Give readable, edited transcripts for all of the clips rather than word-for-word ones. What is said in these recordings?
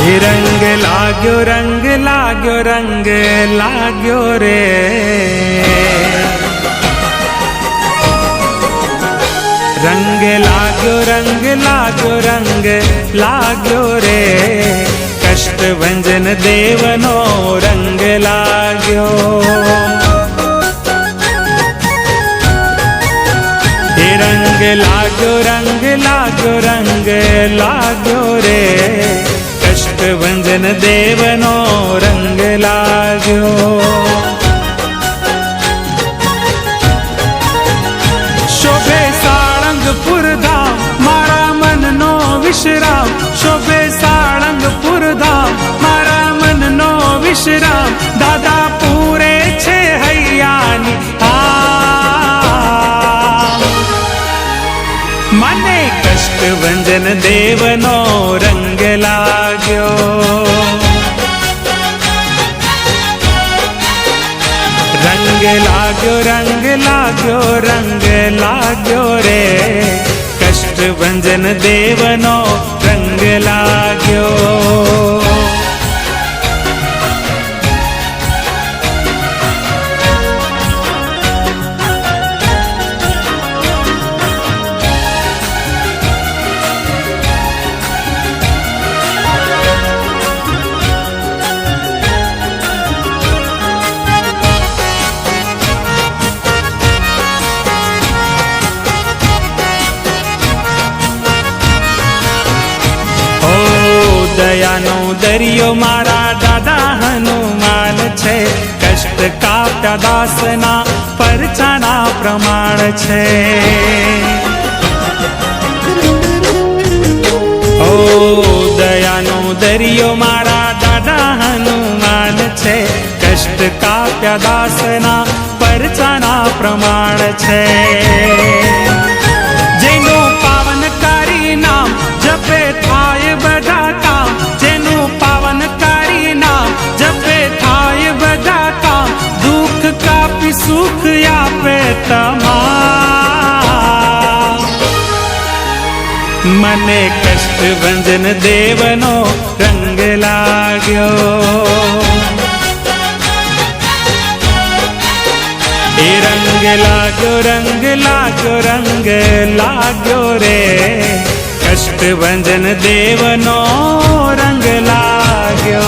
रंग लाग्यो रंग लाग्यो रंग लाग्यो रे रंग लाग्यो रंग लाग्यो रंग लाग्यो रे कष्ट भंजन देवनो रंग लाग्यो रंग लाग्यो रंग लाग्यो रंग लाग्यो रे कष्ट भंजन देवनो रंग लाग्यो शोभे साळंगपुर धाम मारा मन नो विश्राम शोभे साळंगपुर धाम मारा मन नो विश्राम दादा पूरे छे हैयानी मने कष्ट भंजन देवनो रंग लाग्यो रंग लाग्यो रंग लाग्यो रंग लाग्यो रे कष्ट भंजन देवनो रंग लाग्यो दयानो दरियो मारा दादा हनुमान छे कष्ट काप्या दासना परचाना प्रमाण छे ओ दयानो दरियो मारा दादा हनुमान छे कष्ट काप्या दासना परचाना प्रमाण छे जेनो पावनकारी नाम जपे थाय बधा काम जेनु पावनकारी नाम जपे थाय बधा काम दुख कापी सुख आपे तमाम मने कष्ट भंजन देवनो रंग लाग्यो रंग लाग्यो रंग लाग्यो रंग लाग्यो रे कष्ट भंजन देवनो रंग लाग्यो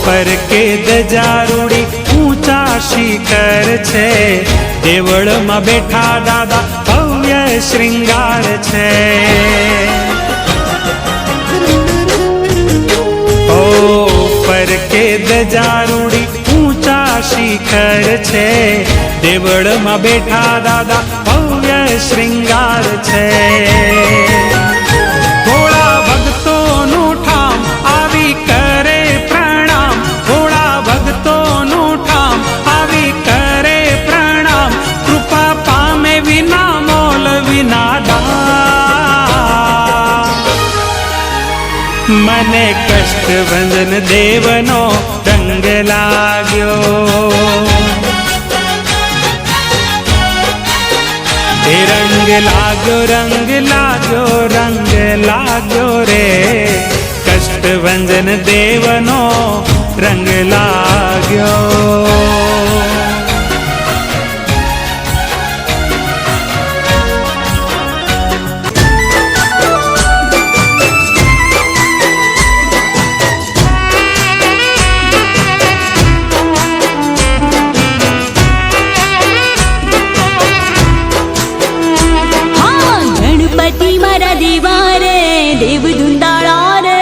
पर के दजारूड़ी ऊंचा शिखर छे देवल में बैठा दादा भव्य श्रृंगार छे ओ पर के दजारूड़ी ऊंचा शिखर छे देवल में बैठा दादा भव्य श्रृंगार छे भोला भक्तो नु ठाम आवी करे मने कष्ट भंजन देवनो रंग लाग्यो रंग लाग्यो रंग लाग्यो रंग लाग्यो रे कष्ट भंजन देवनो रंग लाग्यो देव धुंदाळा रे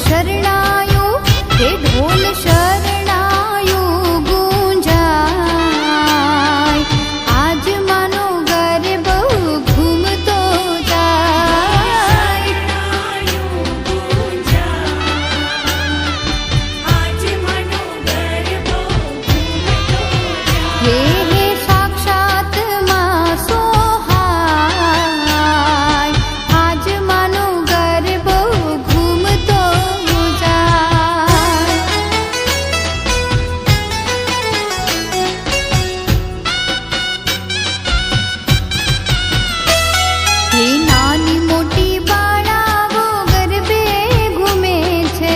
शरणायो हे ढोल शरणायो गूंजाय आज मानो गरबो घूमतो જાય હે હે સાક્ષાત માં સોહાય આજ માનો ગરબો ઘૂમતો જાય હે નાની મોટી બાળાઓ ગરબે ઘૂમે છે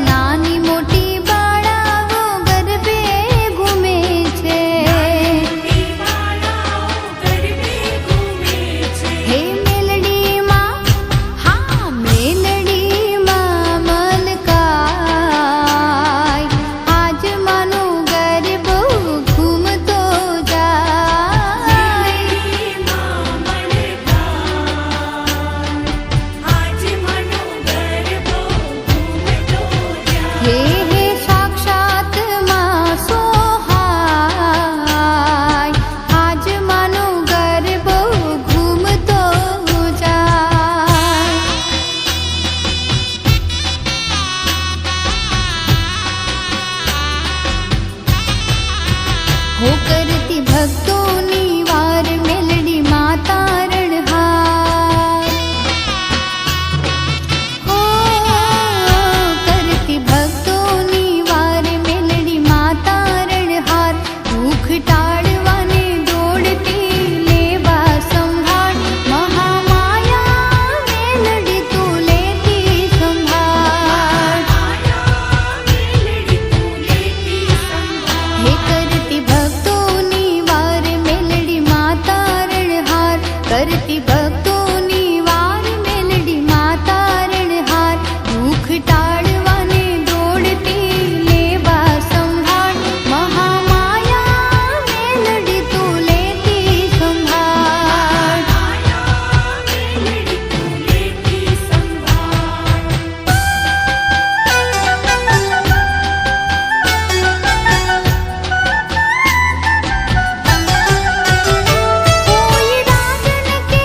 નાની મોટી બાળાઓ ગરબે ઘૂમે છે હે મેલડીમાં હા મેલડીમાં મલકાય આજ માનો ગરબો ઘૂમતો જાય હે હે સાક્ષાત માં સોહાય આજ માનો ગરબો ઘૂમતો જાય હો કરતી ભક્તોની વાર મેલડી માતા રણહાર હો કરતી ભક્તોની વાર મેલડી માતા રણહાર દુઃખ ટાળવાને દોડતી લેવા સંભાળ મહામાયા મેલડી તું લેતી સંભાળ હે કરતી ભક્તોની વાર મેલડી માતા રણહાર કરતી ભક્તોની વાર મેલડી માતા રણહાર દુઃખ ટાળવાને દોડતી લેવા સંભાળ મહામાયા મેલડી તું લેતી સંભાળ કોઈ રાજન કે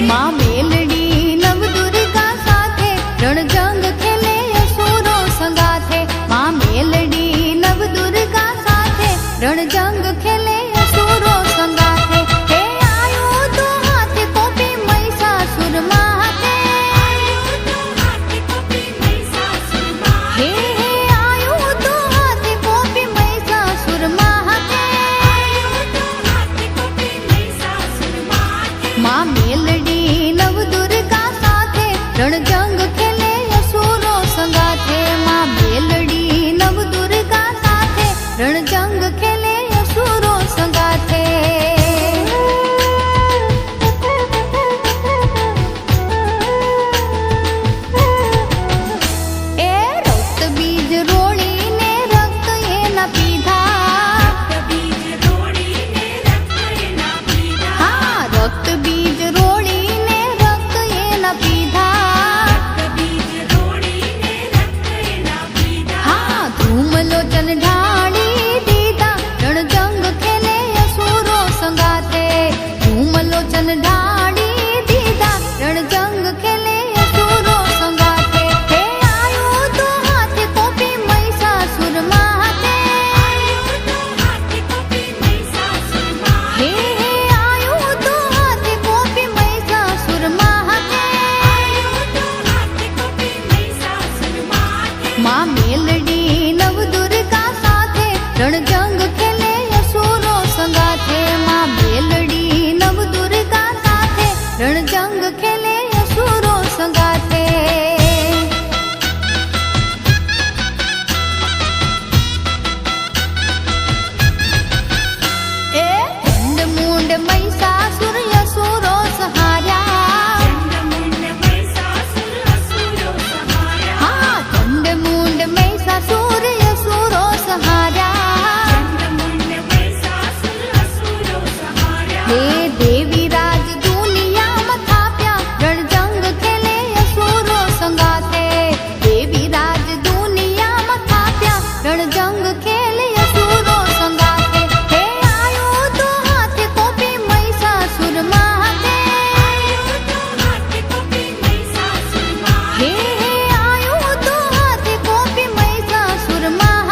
માં મેલડી નવ દુર્ગા સાથે રણજંગ ખેલે અસુરો સંગાથે માં મેલડી નવ દુર્ગા સાથે રણજંગ ખેલે અસુરો સંગાથે હે આયો તો હાથે કોપી મહિષાસુર માથે હે હે આયો તો હાથે કોપી મહિષાસુર માથે માં મેલડી નવ દુર્ગા સાથે રણજંગ ખેલે અસુરો સંગાથે માં મેલડી નવ દુર્ગા સાથે રણજંગ ખેલે અસુરો સંગાથે એ રક્ત બીજ રોળીને રક્ત એના પીધા હા રક્ત બીજ રોળીને રક્ત એના પીધા હા ધૂમલોચન ઢાળી દીધા રણજંગ ખેલે અસુરો સંગાથે ધૂમલોચન ઢાળી દીધા રણજંગ ખેલે અસુરો સંગાથે હે આયો તો હાથે કોપી મહિષાસુર માથે હે હે આયો તો હાથે કોપી મહિષાસુર માથે માં મેલડી નવ દુર્ગા સાથે રણજંગ ખેલે અસુરો સંગાથે માં મેલડી નવ દુર્ગા સાથે રણજંગ ખેલે અસુરો સંગાથે એ ચંડ મૂંડ મહિષાસુર અસુરો સહાર્યા હા ચંડ મૂંડ મહિષાસુર અસુરો સહાર્યા હે દેવી રાજ દુનિયામાં થાપ્યા રણજંગ ખેલે અસુરો સંગાથે દેવી રાજ દુનિયામાં થાપ્યા રણજંગ ખેલે અસુરો સંગાથે હે આયો તો હાથે કોપી મહિષાસુર માથે હે હે આયો તો હાથે કોપી મહિષાસુર માથે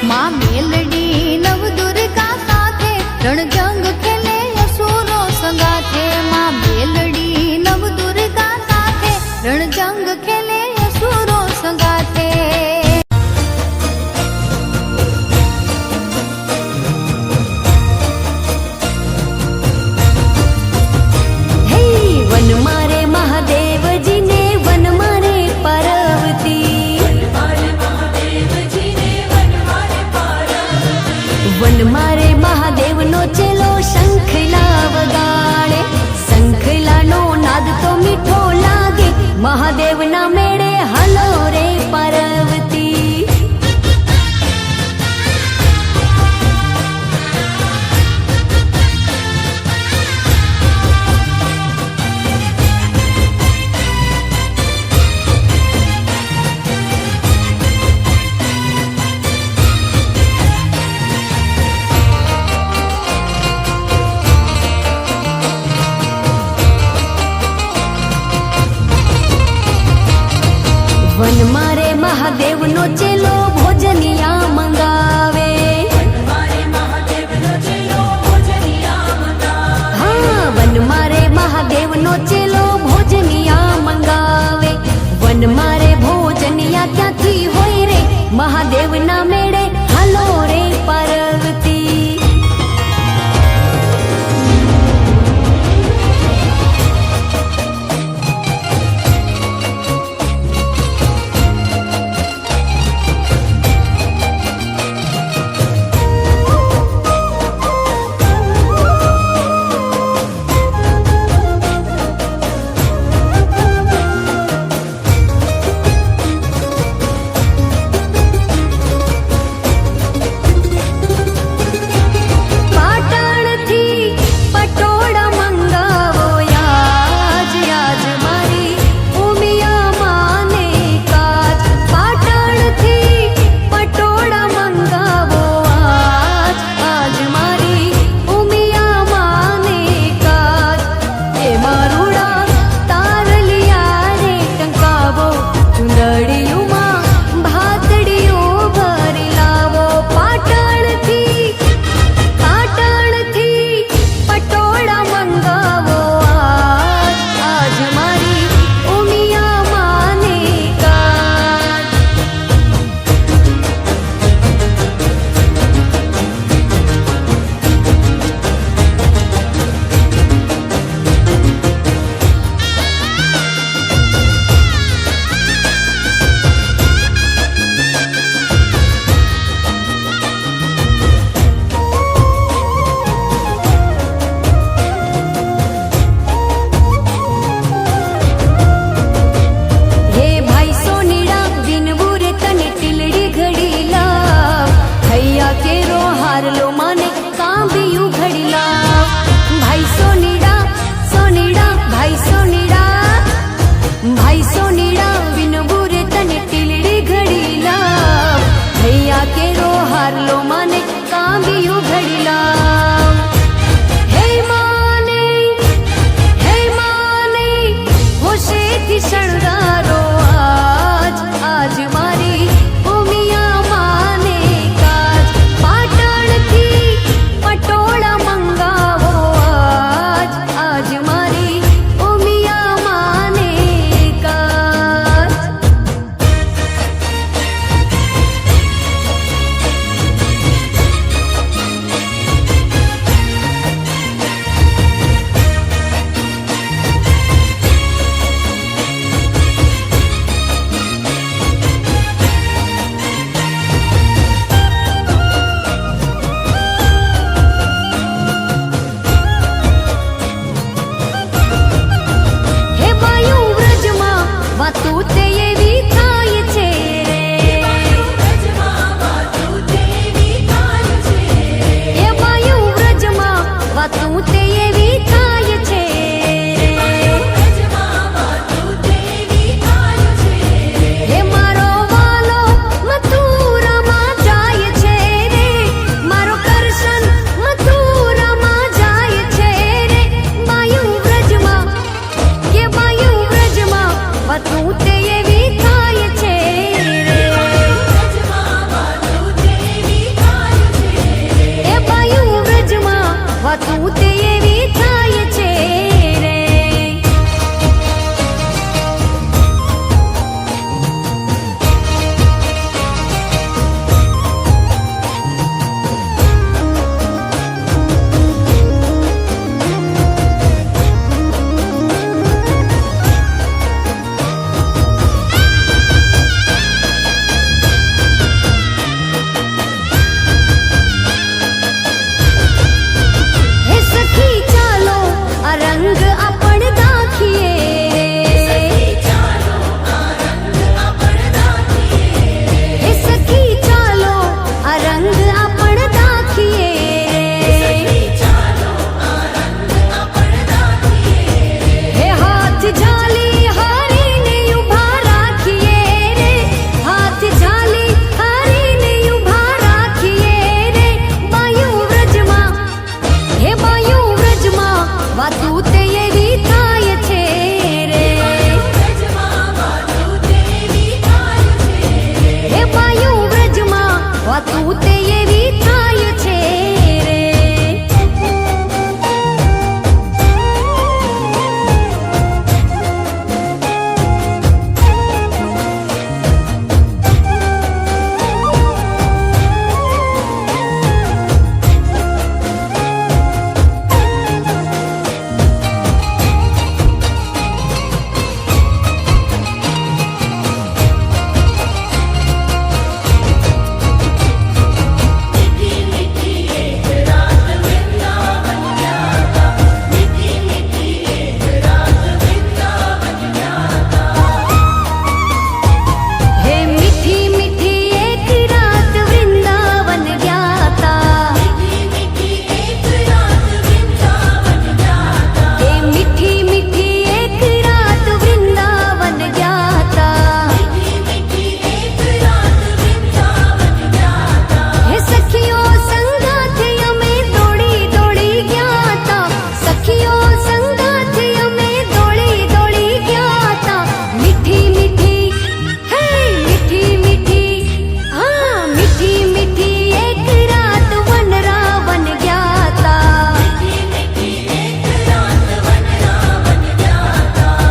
માં મેલડી નવ દુર્ગા સાથે રણજંગ ખેલે અસુરો સંગાથે માં મેલડી નવ દુર્ગા સાથે રણજંગ ખેલે અસુરો સંગાથે હે વન મારે મહાદેવજીને વન મારે પાર્વતી વન મારે મહાદેવનો ચેલો શંખલા વગાડે શંખલાનો નાદ તો મીઠો લાગે મહાદેવના મેળે હલો રે પાર્વતી વન મારે મહાદેવ વાતું તે એવી થાય છે રે. હે સખી ચાલો આ રંગ આપણ દાખીએ રે. હે સખી ચાલો આ રંગ આપણ દાખીએ રે. હે હાથ ઝાલી હારીને ઊભા રાખીએ રે. હાથ ઝાલી હારીને ઊભા રાખીએ રે. બાયુ વ્રજમાં હે બાયુ વ્રજમાં વાતું તે એવી થાય છે રે. હે બાયુ વ્રજમાં વાતું તે એવી થાય છે રે. હે મીઠી મીઠી એક રાત વૃંદાવન ગયા તા. હે મીઠી મીઠી એક રાત વૃંદાવન ગયા તા. હે સખીઓ સંગાથે અમે દોડી દોડી ગયા તા. સખીઓ સંગાથે અમે દોડી દોડી ગયા તા. મીઠી મીઠી હે મીઠી મીઠી હા મીઠી મીઠી એક રાત વનરાવન ગયા તા.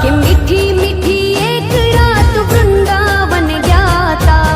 કે મીઠી મીઠી એક રાત વૃંદાવન ગયા તા.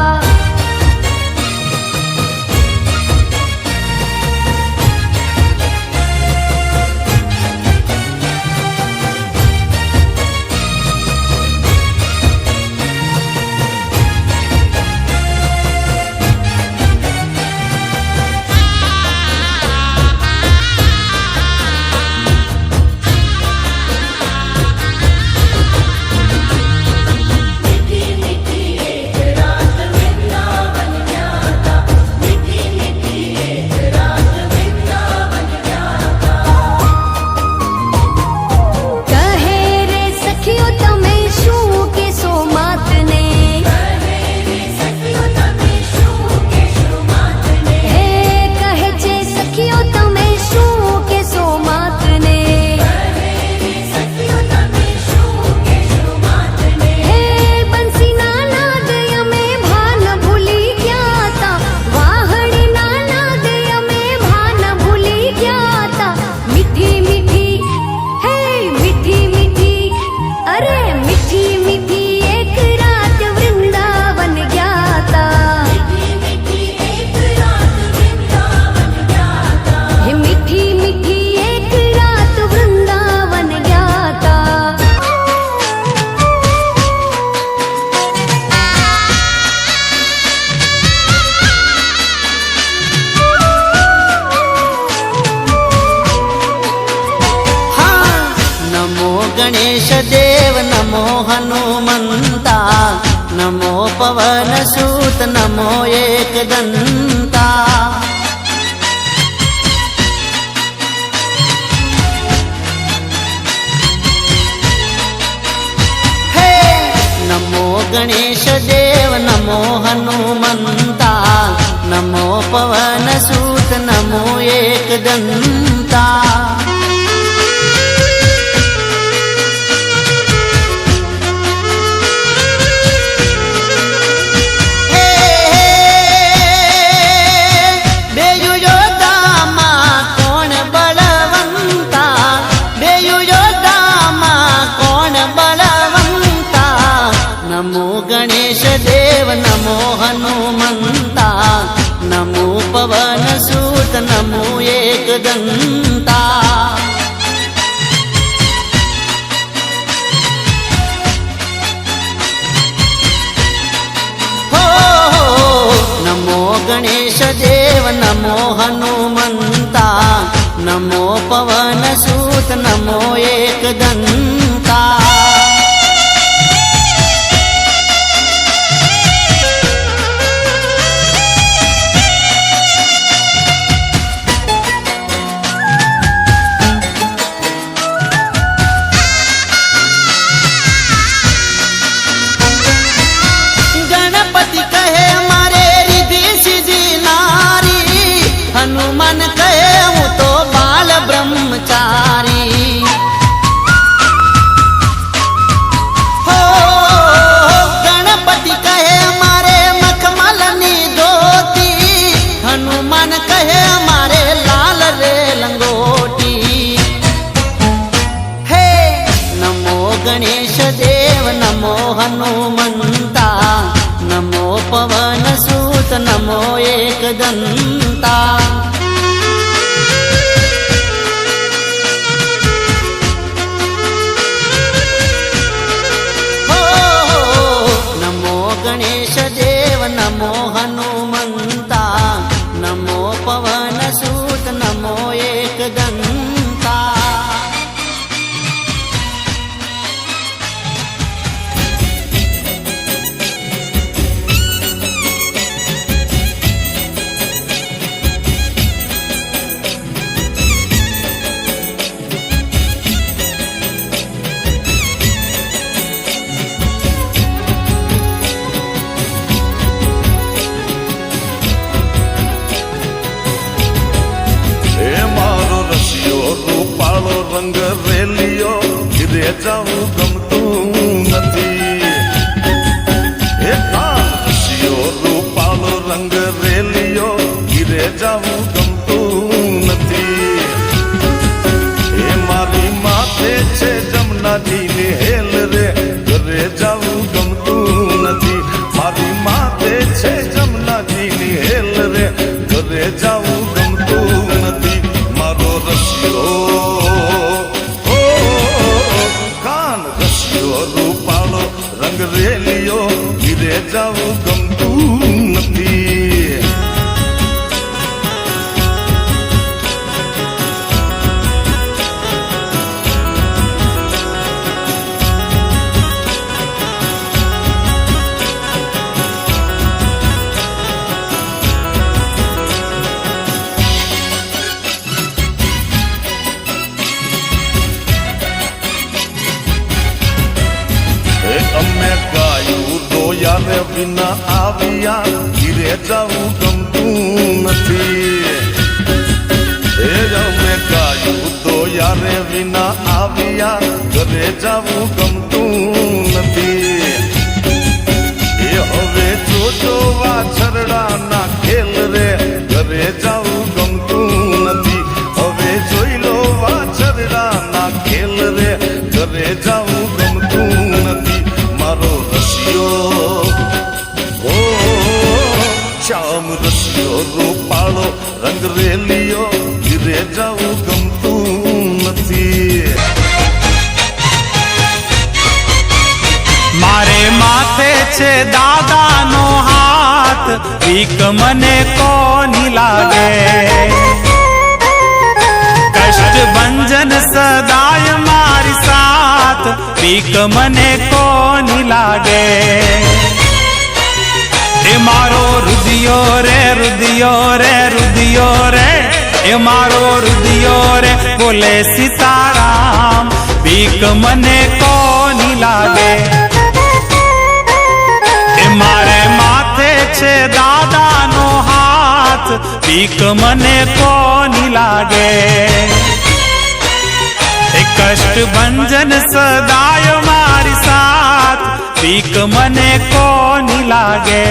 કહે રે સખીઓ તમે શું કેશો માતને. હે કહે છે સખીઓ તમે શું કેશો માતને. હે બંસીના નાદ અમે ભાન ભૂલી ગયા તા. વાહણીના નાદ અમે ભાન ભૂલી ગયા તા. મીઠી મીઠી હે મીઠી મીઠી અરે મીઠી મીઠી એક રાત વૃંદાવન ગયા તા. હે મીઠી મીઠી એક રાત વૃંદાવન ગયા તા. હા નમો ગણેશ દેવ નમો હનુમંતા નમો પવન સૂત નમો એકદંતા. હે નમો ગણેશ દેવ નમો હનુમંતા નમો પવન સૂત નમો એકદંતા. બેજુ જોતામાં કોણ બળવાન એક દંતા નમો ગણેશ દેવ નમો હનુમંતા નમો પવન સૂત નમો એક દંતા ગણપતિ કહે મારે રીધિ સીધી નારી હનુમાન કહે હું તો બાલ બ્રહ્મચારી હો ગણપતિ કહે મારે મખમલની ધોતી હનુમાન કહે મારે લાલ રે લંગોટી હે નમો ગણેશ દેવ નમો હનુમંતા નમો પવન સૂત નમો એક દંતા નમો ગણેશ દેવ નમો હનુમંતા નમો પવન સૂત નમો એક દંતા રૂપાળો રંગ રેલિયો ઘીરે જાવું ગમતું નથી હે કાશીઓ રૂપાળો રંગ રેલિયો ઘીરે જાવું ગમતું નથી હે મારી માથે છે જમનાજીની હેલ રે ઘરે જાવું ગમતું નથી મારી માથે છે જમનાજીની હેલ રે ઘરે જાવું ગમતું નથી મારો રસિયો કાન રસિયો રૂપાળો રંગ રેલિયો ઘીરે જાવું ગમતું નથી અમે ગાયું રોયા વિના આવ્યા ઘીરે જાવું ગમતું નથી હે અમે ગાયું રોયા વિના આવ્યા ઘરે જાવું ગમતું નથી એ હવે જોજો વાછરડાના ખેલ રે ઘરે જાવું ગમતું નથી હવે જોઈ લો વાછરડાના ખેલ રે ઘરે જાવું ગમતું નથી મારો રસિયો ઓ શ્યામ રસિયો રૂપાળો રંગ રેલિયો ઘીરે જાવું ગમતું નથી મારે માથે છે દાદાનો હાથ બીક મને કોની લાગે કષ્ટ ભંજન સદાય મારી સાથ બીક મને કોની લાગે એ મારો રુદિયો રે રુદિયો રે રુદિયો રે એ મારો રુદિયો રે બોલે સીતારામ બીક મને કોની લાગે એ મારે માથે છે દાદાનો હાથ બીક મને કોની લાગે એ કષ્ટ ભંજન સદાય મારી સાથ બીક મને કોની લાગે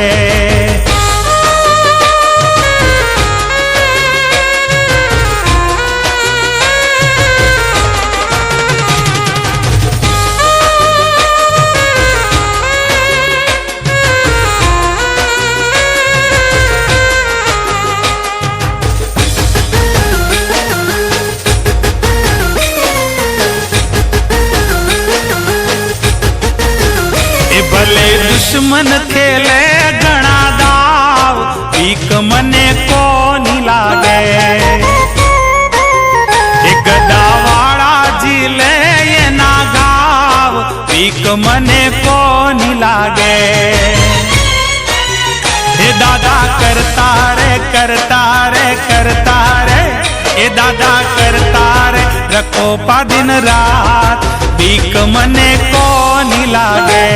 મને કોની લાગે. એ દાદા કરતા રે કરતા રે કરતા રે, એ દાદા કરતા રે રખો પા દિન રાત, ભીખ મને કોની લાગે.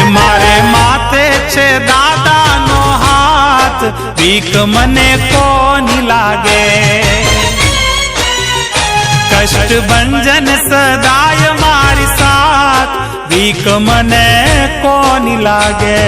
એ મારે માથે છે દાદાનો હાથ, ભીખ મને કોની લાગે. કષ્ટ ભંજન સદાય મારી સાથ, ભીખ મને કોની લાગે.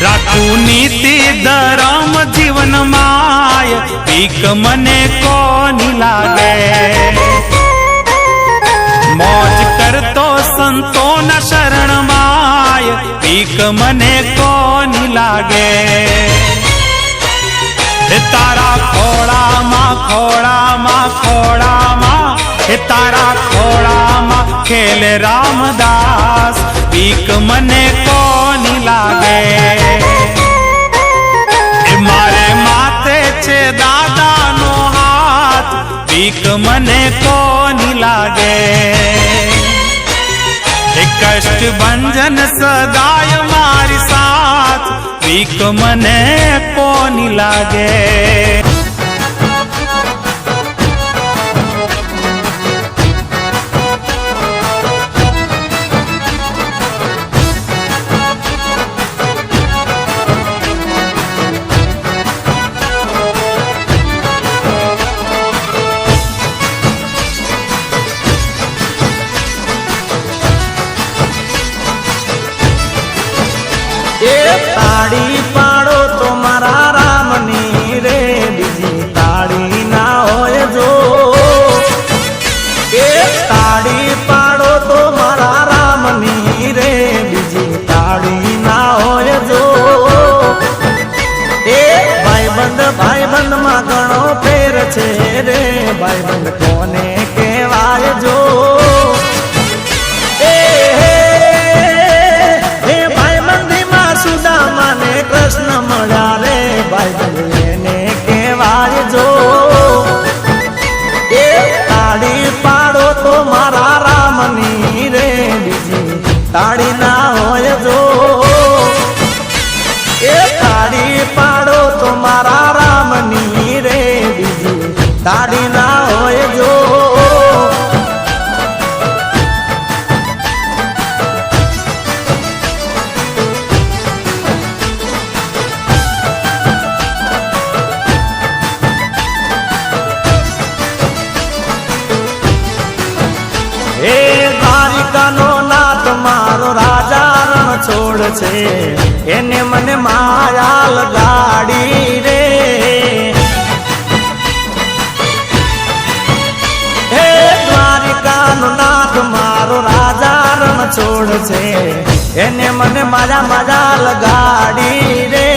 રાખું નીતિ ધરમ જીવન માય, ભીખ મને કોની લાગે. મોજ કરતો સંતોના શરણ માય, ભીખ મને કોની લાગે. તારા ખોળામાં ખોળામાં ખોળામાં, એ તારા ખોળામાં ખેલે રામદાસ, ભીખ મને કોની લાગે. એ મારે માથે છે દાદાનો હાથ, ભીખ મને કોની લાગે. એ કષ્ટ ભંજન સદાય મારી સાથ, ભીખ મને કોની લાગે. તાળી પાડો તો મારા રામની રે, બીજી તાળી ના હોય જો. એ તાળી પાડો તો મારા રામની રે, બીજી તાળી ના હોય જો. એ ભાઈબંધ માં ઘણો ફેર છે રે, ભાઈબંધ કોને કહેવાય જો. કૃષ્ણ મળ્યા રે, ભાઈબંધ એને કહેવાય જો. એ તાળી પાડો તો મારા રામની રે, બીજી તાળી ના હોય જો. એ તાળી પાડો તો મારા રામની રે, બીજી તાળી ના હોય જો. હે દ્વારિકાનો નાથ મારો રાજા રણ છોડ છે, એને મને માયા લગાડી રે. હે દ્વારિકાનો નાથ મારો રાજા રણ છોડ છે, એને મને માયા લગાડી રે.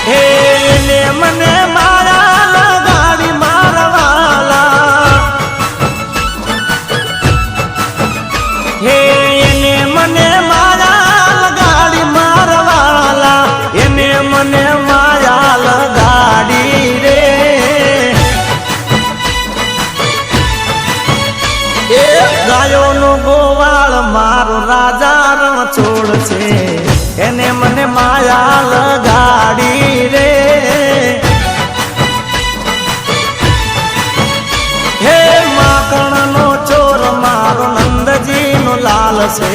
હે એને મને મારો રાજા રણ છોડ છે, એને મને માયા લગાડી રે. હે માખણનો ચોર મારો નંદજીનો લાલ છે,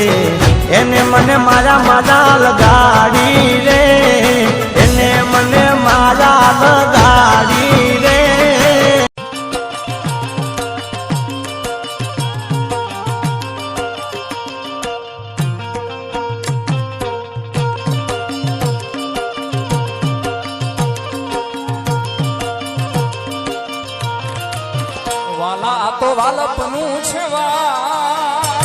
એને મને માયા લગાડી રે. એને મને માયા લગાડી રે. વાલા તો વાલપનું છે વા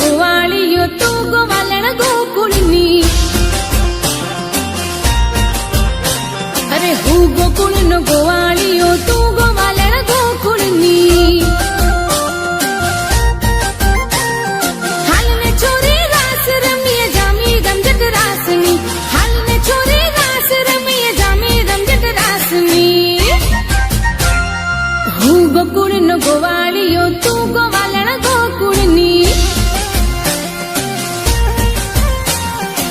ગોવાળિયો તું ગોવાલણ ગોકુળની. અરે હું ગોકુળનો ગોવાળિયો તું ગોવાલણ ગોકુળની. હાલને છોરી રાસ રમીએ જામી રમઝટ રાસની. હાલને છોરી રાસ રમીએ જામી રમઝટ રાસની. હું ગોકુળનો ગોવાળિયો તું ગોવાલણ ગોકુળની.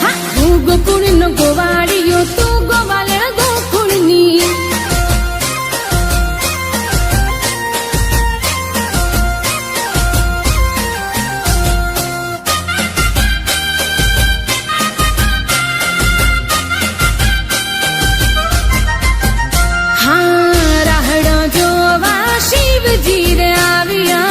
હા હું ગોકુળનો ગોવાળિયો તું ગોવાલણ ગોકુળની. હા રાહડો જોવા શિવજી રે આવ્યા.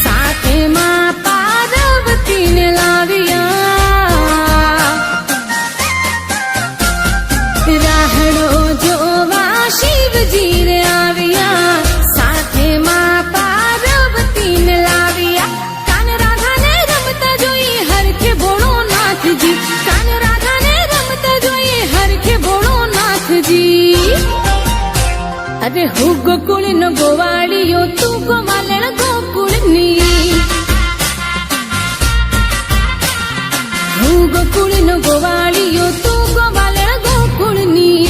સાથે માં પાર્વતીને લાવ્યા. રાહડો જોવા શિવજી રે આવ્યા. સાથે માં પાર્વતીને લાવ્યા. કાન રાધાને રમતા જોઈ હરખે ભોળો નાથજી. કાન રાધાને રમતા જોઈ હરખે ભોળો નાથજી. અરે હું ગોકુળનો ગોવાળિયો તું ગોવાલણ ગોકુળની. હું ગોકુળનો ગોવાળિયો તું ગોવાલણ ગોકુળની.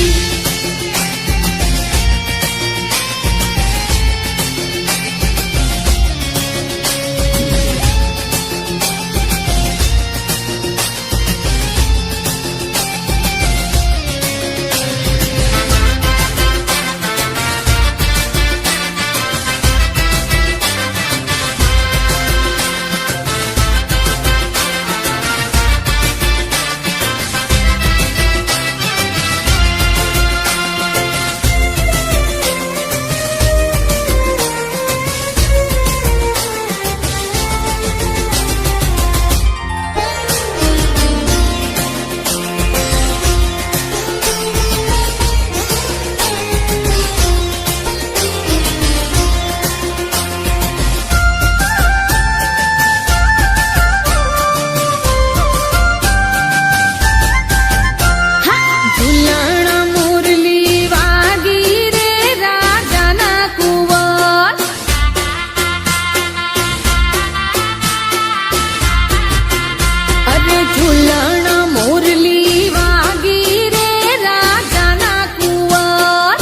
ઝુલણ મુરલી વાગી રે રાજાના કુંવર. અરે ઝુલણ મુરલી વાગી રે રાજાના કુંવર.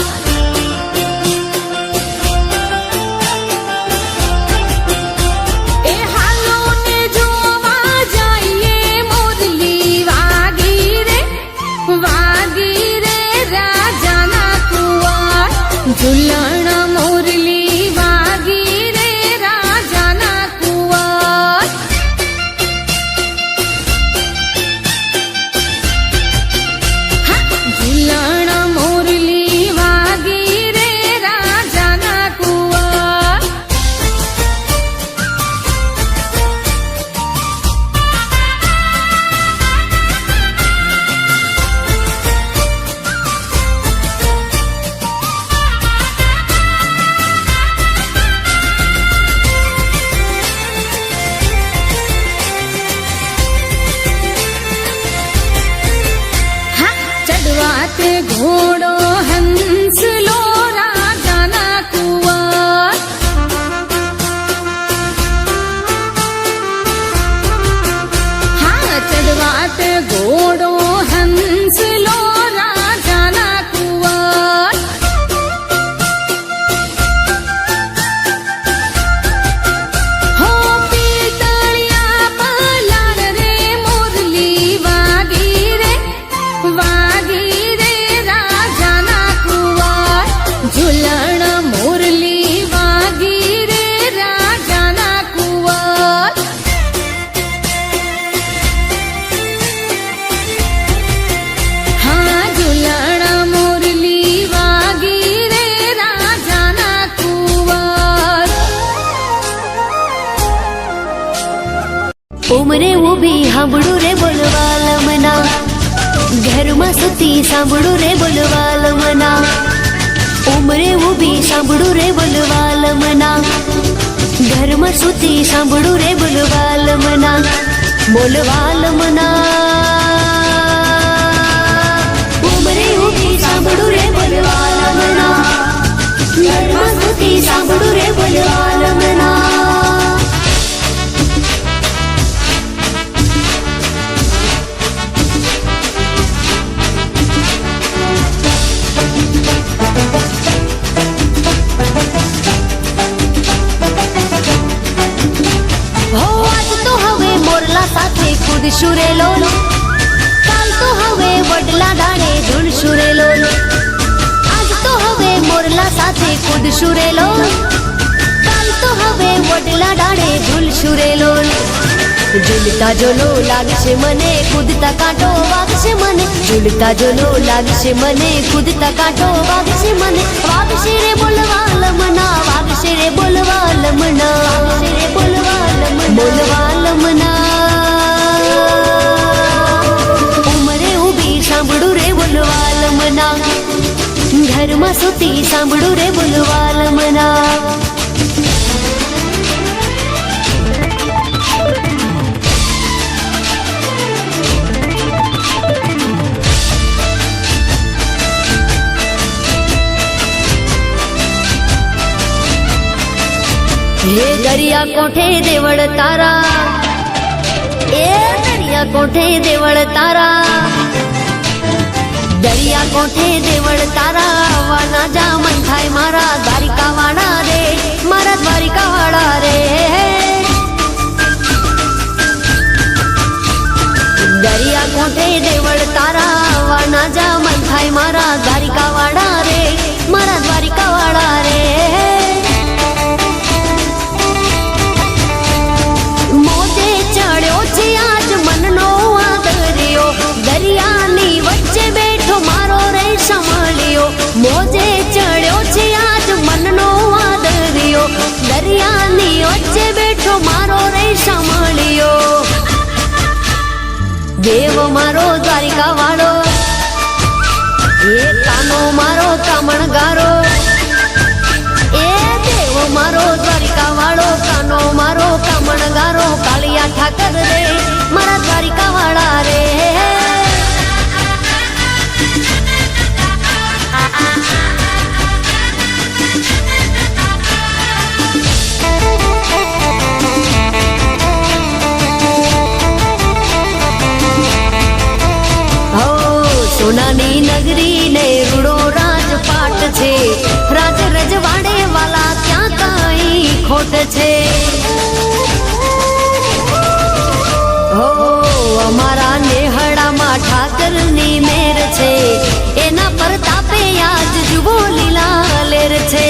એ હાલો ને જોવા જઈએ મુરલી વાગી રે રાજાના કુંવર. ઝુલણ મુરલી વાગી રે રાજાના કુંવર. હા ઝુલણ મુરલી વાગી રે રાજાના કુંવર. હા ચડવાતે ઘોડો હંસલો રાજાના કુંવર. હા ચડવાતે ઘોડો હંસલો રાજાના કુંવર. હો પિતળિયા પલાળ રે મુરલી વાગી રે રાજાના કુંવર. ઝુલણ મુરલી વાગી રે રાજાના કુંવર. હા ઝુલણ મુરલી વાગી રે રાજાના કુંવર. ઉમરે ઉભી સાંભળું રે બોલવાલ મના. ઘરમાં સુતી સાંભળું રે બોલવાલ મના. ઉમરે ઊભી સાંભળું રે બોલવાલ મના, ઘરમાં સૂતી સાંભળું રે બોલવાલ મના, બોલવાલ મના. ઉમરે ઊભી સાંભળું રે બોલવાલ મના, ઘરમાં સૂતી સાંભળું રે બોલવાલ મના. ખુદશું રે લોલ, કાલ તો હવે વડલા ડાળે ઝૂલશું રે લોલ. આજ તો હવે મોરલા સાથે ખુદશું રે લોલ, કાલ તો હવે વડલા ડાળે ઝૂલશું રે લોલ. ઝૂલતા જોલો લાગશે મને, કૂદતા કાંટો વાગશે મને, ઝૂલતા જોલો લાગશે મને, કૂદતા કાંટો વાગશે મને. વાગશે રે બોલવાલ મના, વાગશે રે બોલવાલ મના, વાગશે રે બોલવાલ મના, બોલવાલ મના. સાંભળું રે બોલવાલ મના, ઘરમાં સૂતી સાંભળું રે બોલવાલ મના. હે દરિયા કોઠે દેવળ તારા, એ દરિયા કોઠે દેવળ તારા, દરિયા કોઠે દેવળ તારા. આવવાના જા મન થાય મારા દ્વારિકા વાળા રે, મારા દ્વારિકા વાળા રે. દરિયા કોઠે દેવળ તારા, આવવાના જા મન થાય મારા દ્વારિકા વાળા રે, મારા દ્વારિકા વાળા રે. મોજે ચડ્યો છે આજ મનનો આ દરિયો, દરિયાની વચ્ચે બેઠો મારો રે સંભળ્યો. મોજે ચડ્યો છે આજ મનનો આ દરિયો, દરિયાની વચ્ચે બેઠો મારો રે સંભળ્યો. દેવ મારો દ્વારિકા વાળો, એ કાનો મારો કામણગારો, એ દેવ મારો દ્વારિકા વાળો, કાનો મારો કામણગારો. કાળિયા ઠાકર રે મારા દ્વારિકા વાળા રે. સોનાની નગરી ને રૂડો રાજપાટ છે, રાજ રજવાડે વાલા ક્યાં કઈ ખોટ છે. હો અમારા નેહડામાં ઠાકરની મેર છે, એના પ્રતાપે આજ જુઓ લીલા લેર છે.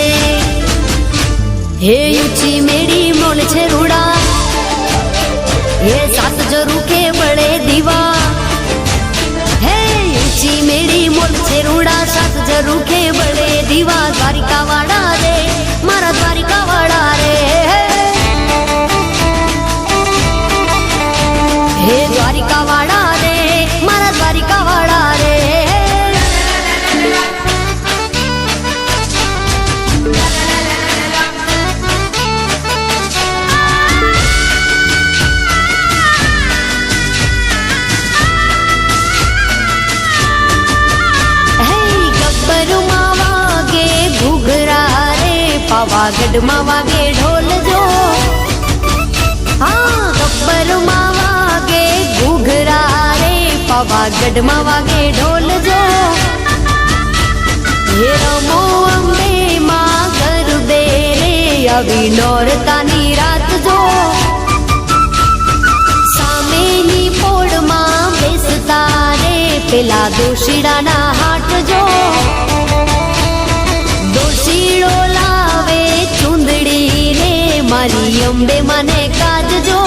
હે ઊંચી મેડી મોલ છે રૂડા, હે સાત જરૂખે બળે દીવા. ઊંચી મેળી મોલ છે રૂડા, સાત જરૂખે બળે દીવા. દ્વારિકા વાળા રે મારા દ્વારિકા વાળા રે. હે દ્વારિકા વાળા રે મારા દ્વારિકા વાળા રે. પાવાગઢમાં વાગે ઢોલ જો, હા ગબ્બરમાં વાગે ઘૂઘરા રે, પાવાગઢમાં વાગે ઢોલ જો. હે રમો અંબે માં ગરબે રે, આવી નોરતાની રાત જો. સામેની પોળમાં બેસતા રે, પેલા દોશીડાના હાટ જો. દોશીડો લાવે ચૂંદડી રે, મારી અંબે મને કાજજો.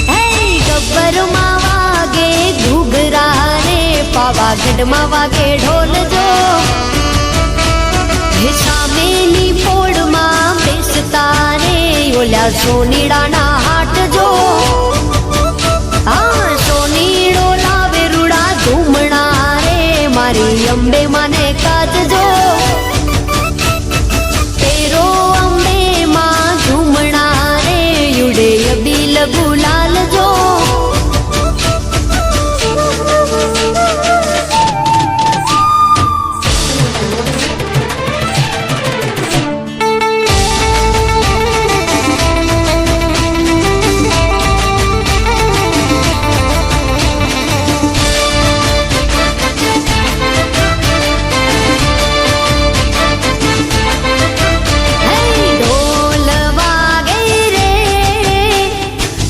હે ગબ્બરમાં વાગે ઘૂઘરા રે, પાવાગઢમાં વાગે ઢોલ જો. હે સામેની પોળમાં બેસતા રે, ઓલા સોનીડાના હાટ જો. હા સોનીડો લાવે રૂડા ધૂમણા રે, મારી અંબે મને કાજજો.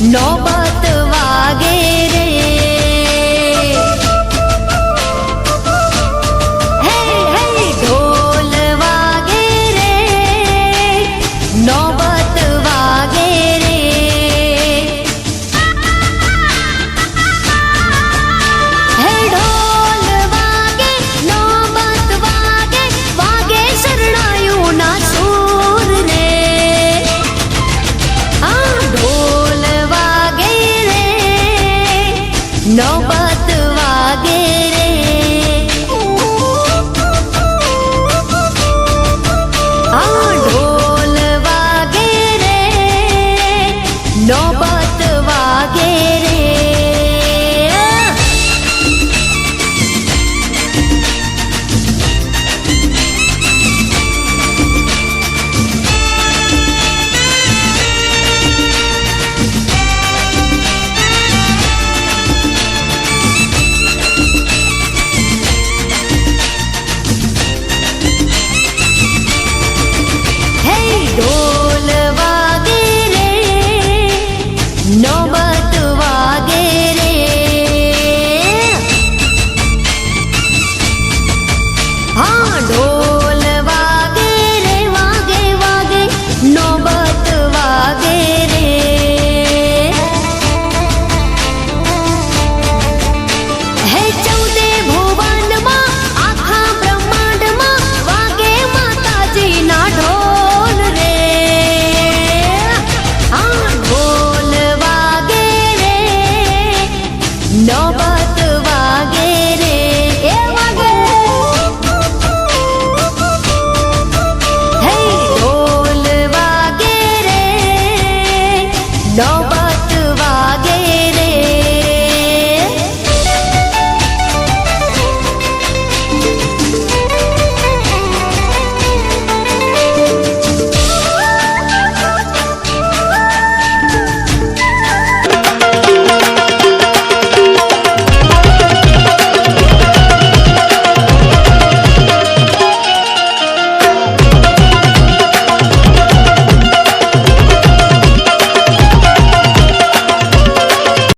નોબત